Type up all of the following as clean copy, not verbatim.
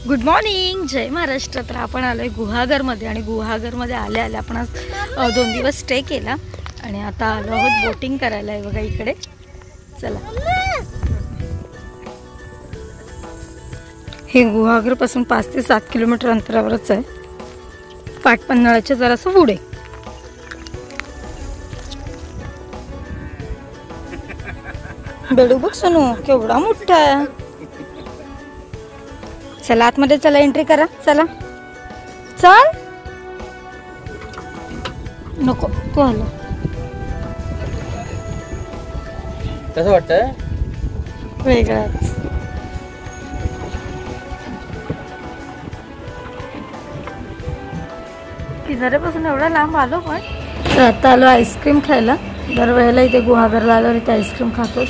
Good morning, जय महाराष्ट्र. तर आपण आलोय गुहागरमध्ये आणि गुहागरमध्ये आले आपण आज 2 दिवस स्टे केला आणि आता आलो आहोत बोटिंग करायला. आहे बघा इकडे. चला, हे गुहागरपासून 5 ते 7 किलोमीटर अंतरावरच आहे. पाटपन्हाळाच्या जरासं पुढे. बेडू बघ सोनू, केवढा मोठा आहे. चला आतमध्ये, चला एंट्री करा. चला चल. नको तू आला. कसं वाटतंय? वेगळाच. किनाऱ्यापासून एवढा लांब आलो पण. तर आता आलो आईस्क्रीम खायला. दरवेळेला इथे गुहागरला आल्यावर इथे आईस्क्रीम खातोच.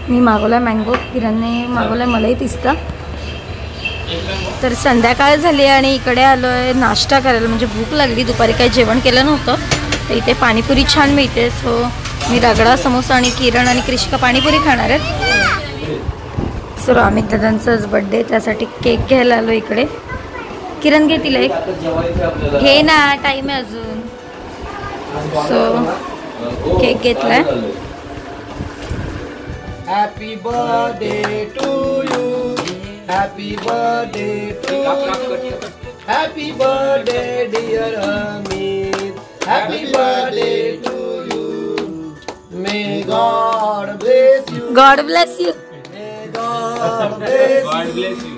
मी मागवला मँगो, किरणने मागवला मलाई पिस्ता. तर संध्याकाळ झाली आणि इकडे आलो आहे नाश्ता करायला. म्हणजे भूक लागली, दुपारी काही जेवण केलं नव्हतं. तर इथे पाणीपुरी छान मिळते. सो मी रगडा, समोसा आणि किरण आणि क्रिशिका पाणीपुरी खाणार आहेत. सो अमित दादांचाच बड्डे, त्यासाठी केक घ्यायला आलो इकडे. किरण घे, तिला एक घे ना, टाईम आहे अजून. सो केक घेतलाय. Happy birthday to you, happy birthday to you, happy birthday dear Amit, happy birthday to you. May God bless you. God bless you. May God bless you.